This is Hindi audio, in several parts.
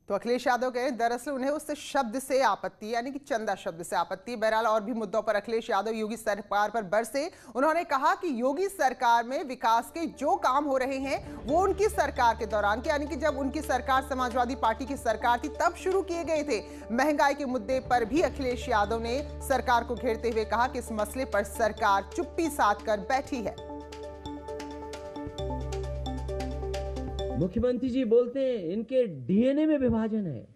तो अखिलेश यादव कहे दरअसल उन्हें उस शब्द से आपत्ति, यानी कि चंदा शब्द से आपत्ति। बहरहाल और भी मुद्दों पर अखिलेश यादव योगी सरकार पर बरसे। उन्होंने कहा कि योगी सरकार में विकास के जो काम हो रहे हैं वो उनकी सरकार के दौरान, यानी कि जब उनकी सरकार समाजवादी पार्टी की सरकार थी तब शुरू किए गए थे। महंगाई के मुद्दे पर भी अखिलेश यादव ने सरकार को घेरते हुए कहा कि इस मसले पर सरकार चुप्पी साध कर बैठी है। मुख्यमंत्री जी बोलते हैं इनके डीएनए में विभाजन है।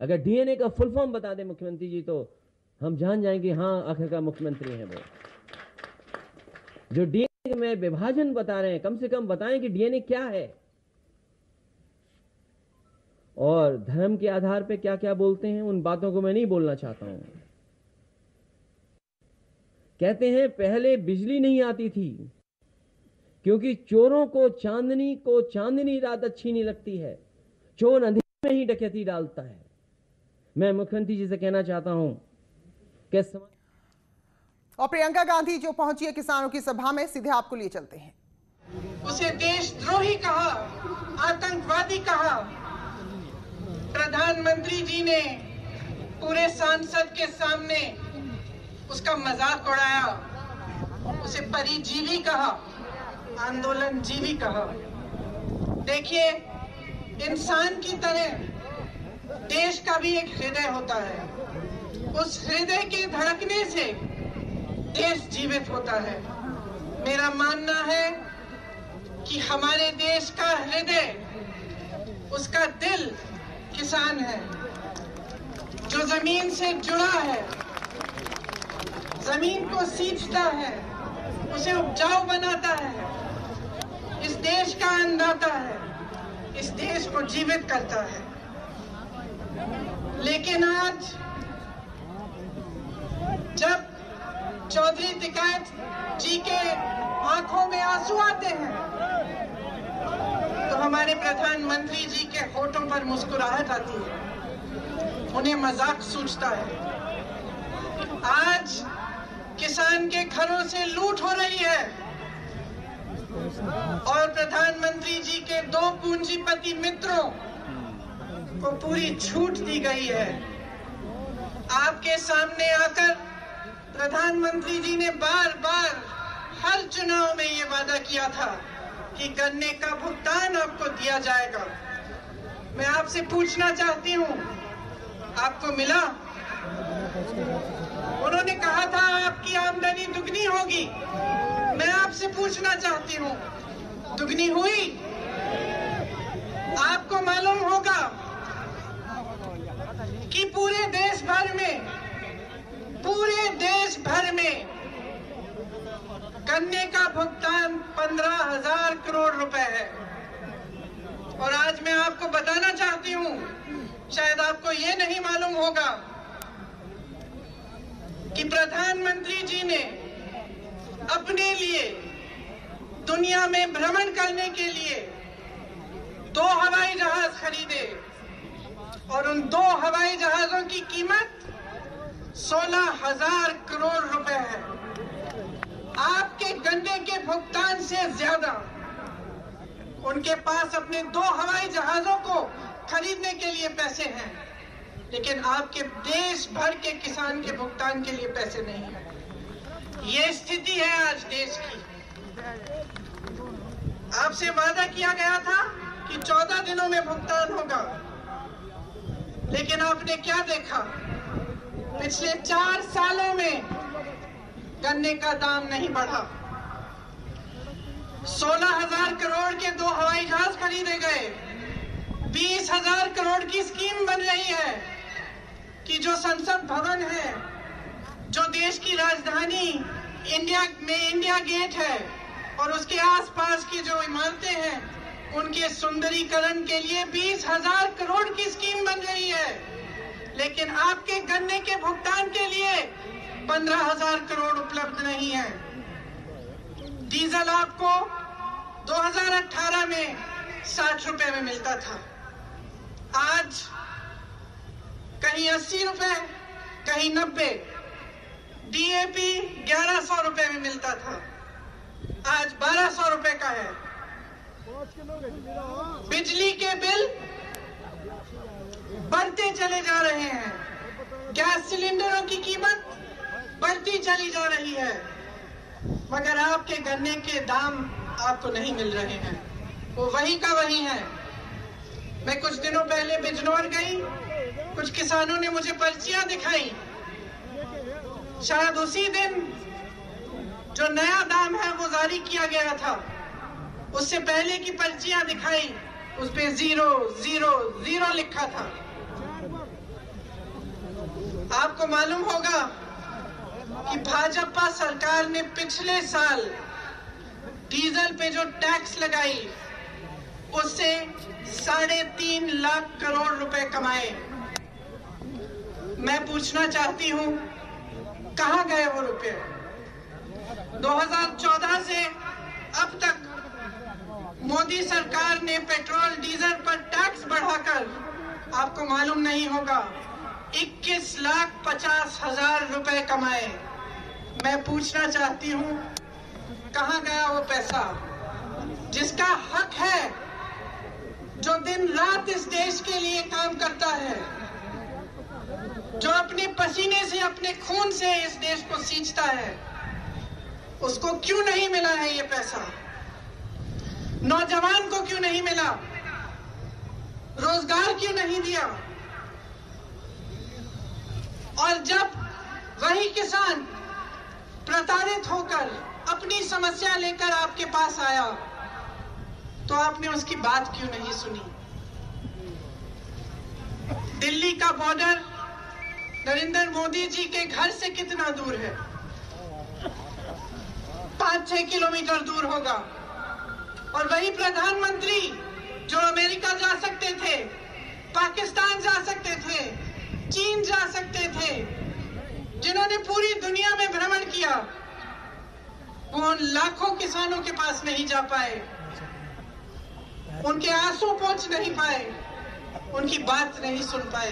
अगर डीएनए का फुल फॉर्म बता दें मुख्यमंत्री जी तो हम जान जाएंगे हाँ आखिरकार मुख्यमंत्री हैं वो। जो डीएनए में विभाजन बता रहे हैं, कम से कम बताएं कि डीएनए क्या है और धर्म के आधार पे क्या क्या बोलते हैं। उन बातों को मैं नहीं बोलना चाहता हूं। कहते हैं पहले बिजली नहीं आती थी क्योंकि चोरों को चांदनी रात अच्छी नहीं लगती है, चोर अंधेरे में ही डकैती डालता है। मैं मुख्यमंत्री जी से कहना चाहता हूं कि और प्रियंका गांधी जो पहुंची है किसानों की सभा में, सीधे आपको लिए चलते हैं। उसे देशद्रोही कहा, आतंकवादी कहा। प्रधानमंत्री जी ने पूरे सांसद के सामने उसका मजाक उड़ाया, उसे परिजीवी कहा, आंदोलन जीवी कहा। देखिए, इंसान की तरह देश का भी एक हृदय होता है। उस हृदय के धड़कने से देश जीवित होता है। मेरा मानना है कि हमारे देश का हृदय, उसका दिल किसान है, जो जमीन से जुड़ा है, जमीन को सींचता है, उसे उपजाऊ बनाता है, इस देश का अन्नदाता है, इस देश को जीवित करता है। लेकिन आज जब चौधरी टिकैत जी के आंखों में आंसू आते हैं तो हमारे प्रधानमंत्री जी के होठों पर मुस्कुराहट आती है, उन्हें मजाक सूझता है। आज किसान के घरों से लूट हो रही है और प्रधानमंत्री जी के दो पूंजीपति मित्रों को पूरी छूट दी गई है। आपके सामने आकर प्रधानमंत्री जी ने बार बार हर चुनाव में ये वादा किया था कि गन्ने का भुगतान आपको दिया जाएगा। मैं आपसे पूछना चाहती हूँ, आपको मिला? उन्होंने कहा था आपकी आमदनी दुगनी होगी। मैं आपसे पूछना चाहती हूँ, दुगनी हुई? आपको मालूम होगा कि पूरे देश भर में गन्ने का भुगतान 15,000 करोड़ रुपए है। और आज मैं आपको बताना चाहती हूँ, शायद आपको ये नहीं मालूम होगा कि प्रधानमंत्री जी ने अपने लिए दुनिया में भ्रमण करने के लिए 2 हवाई जहाज खरीदे और उन 2 हवाई जहाजों की कीमत 16,000 करोड़ रुपए है। आपके गन्ने के भुगतान से ज्यादा उनके पास अपने 2 हवाई जहाजों को खरीदने के लिए पैसे हैं, लेकिन आपके देश भर के किसान के भुगतान के लिए पैसे नहीं है। ये स्थिति है आज देश की। आपसे वादा किया गया था कि 14 दिनों में भुगतान होगा, लेकिन आपने क्या देखा? पिछले 4 सालों में गन्ने का दाम नहीं बढ़ा। 16,000 करोड़ के 2 हवाई जहाज खरीदे गए। 20,000 करोड़ की स्कीम बन रही है कि जो संसद भवन है, जो देश की राजधानी इंडिया गेट है और उसके आसपास की जो इमारतें हैं, उनके सुंदरीकरण के लिए 20,000 करोड़ की स्कीम बन रही है। लेकिन आपके गन्ने के भुगतान के लिए 15,000 करोड़ उपलब्ध नहीं है। डीजल आपको 2018 में 60 रुपए में मिलता था, आज कहीं 80 रुपए, कहीं 90। डीएपी 1100 रुपए में मिलता था, आज 1200 रुपए का है। बिजली के बिल चले जा रहे हैं, गैस सिलेंडरों की कीमत बढ़ती चली जा रही है, मगर आपके गन्ने के दाम आपको नहीं मिल रहे हैं, वो वही का वही है। मैं कुछ दिनों पहले बिजनौर गई, कुछ किसानों ने मुझे पर्चियां दिखाई, शायद उसी दिन जो नया दाम है वो जारी किया गया था, उससे पहले की पर्चियां दिखाई, उस पे 000 लिखा था। आपको मालूम होगा कि भाजपा सरकार ने पिछले साल डीजल पे जो टैक्स लगाई उससे 3.5 लाख करोड़ रुपए कमाए। मैं पूछना चाहती हूं, कहां गए वो रुपए? 2014 से अब तक मोदी सरकार ने पेट्रोल डीजल पर टैक्स बढ़ाकर, आपको मालूम नहीं होगा, 21,50,000 रुपए कमाए। मैं पूछना चाहती हूं, कहां गया वो पैसा जिसका हक है, जो दिन रात इस देश के लिए काम करता है, जो अपने पसीने से, अपने खून से इस देश को सींचता है, उसको क्यों नहीं मिला है ये पैसा? नौजवान को क्यों नहीं मिला? रोजगार क्यों नहीं दिया? और जब वही किसान प्रताड़ित होकर अपनी समस्या लेकर आपके पास आया तो आपने उसकी बात क्यों नहीं सुनी? दिल्ली का बॉर्डर नरेंद्र मोदी जी के घर से कितना दूर है? 5-6 किलोमीटर दूर होगा। और वही प्रधानमंत्री जो अमेरिका जा सकते थे, पाकिस्तान जा सकते थे, चीन जा सकते थे, जिन्होंने पूरी दुनिया में भ्रमण किया, वो उन लाखों किसानों के पास नहीं जा पाए, उनके आंसू पहुंच नहीं पाए, उनकी बात नहीं सुन पाए।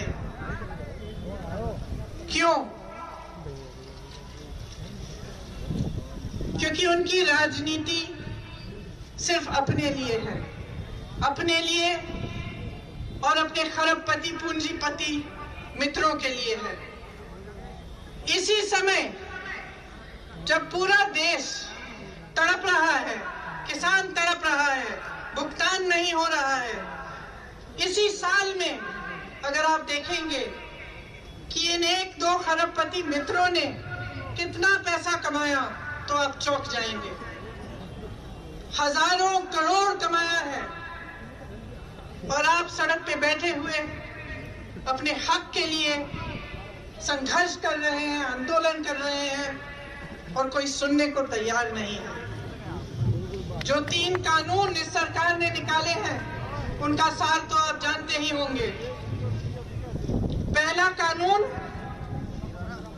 क्यों? क्योंकि उनकी राजनीति सिर्फ अपने लिए है, अपने लिए और अपने खरबपति पूंजीपति मित्रों के लिए है। इसी समय जब पूरा देश तड़प रहा है, किसान तड़प रहा है, भुगतान नहीं हो रहा है, इसी साल में अगर आप देखेंगे कि इन 1-2 खरबपति मित्रों ने कितना पैसा कमाया तो आप चौंक जाएंगे। हजारों करोड़ कमाया है और आप सड़क पे बैठे हुए अपने हक के लिए संघर्ष कर रहे हैं, आंदोलन कर रहे हैं और कोई सुनने को तैयार नहीं है। जो 3 कानून इस सरकार ने निकाले हैं उनका सार तो आप जानते ही होंगे। पहला कानून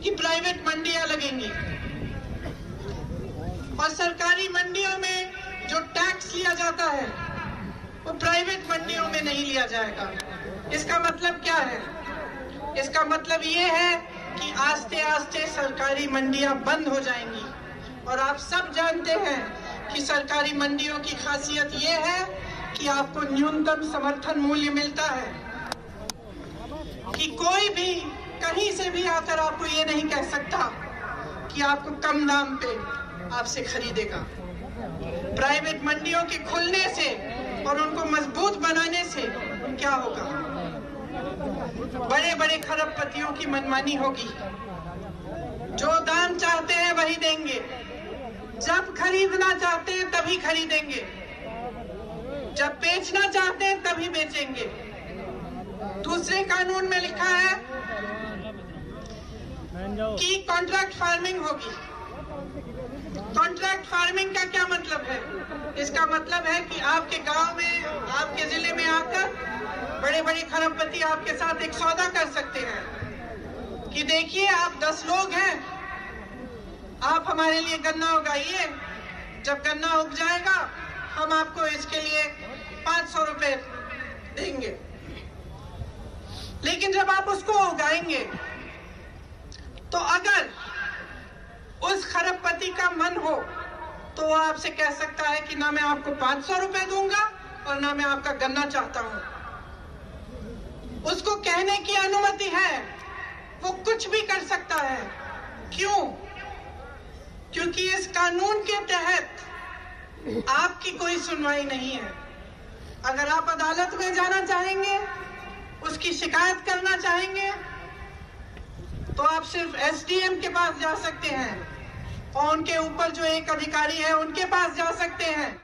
कि प्राइवेट मंडियां लगेंगी और सरकारी मंडियों में जो टैक्स लिया जाता है वो प्राइवेट मंडियों में नहीं लिया जाएगा। इसका मतलब क्या है? इसका मतलब ये है कि आस्ते आस्ते सरकारी मंडियां बंद हो जाएंगी। और आप सब जानते हैं कि सरकारी मंडियों की खासियत ये है कि आपको न्यूनतम समर्थन मूल्य मिलता है, कि कोई भी कहीं से भी आकर आपको ये नहीं कह सकता कि आपको कम दाम पे आपसे खरीदेगा। प्राइवेट मंडियों के खुलने से और उनको मजबूत बनाने से क्या होगा? बड़े बड़े खरबपतियों की मनमानी होगी। जो दाम चाहते हैं वही देंगे, जब खरीदना चाहते हैं तभी खरीदेंगे, जब बेचना चाहते हैं तभी बेचेंगे। दूसरे कानून में लिखा है कि कॉन्ट्रैक्ट फार्मिंग होगी। कॉन्ट्रैक्ट फार्मिंग का क्या मतलब है? इसका मतलब है कि आपके गांव में, आपके जिले में आकर बड़े बड़े खरबपति आपके साथ एक सौदा कर सकते हैं कि देखिए आप 10 लोग हैं, आप हमारे लिए गन्ना उगाइए, जब गन्ना उग जाएगा हम आपको इसके लिए 500 रुपए देंगे। लेकिन जब आप उसको उगाएंगे तो अगर उस खरबपति का मन हो तो वो आपसे कह सकता है कि ना मैं आपको 500 रुपए दूंगा और ना मैं आपका गन्ना चाहता हूं। उसको कहने की अनुमति है, वो कुछ भी कर सकता है। क्यों? क्योंकि इस कानून के तहत आपकी कोई सुनवाई नहीं है। अगर आप अदालत में जाना चाहेंगे, उसकी शिकायत करना चाहेंगे, तो आप सिर्फ एसडीएम के पास जा सकते हैं और उनके ऊपर जो एक अधिकारी है उनके पास जा सकते हैं।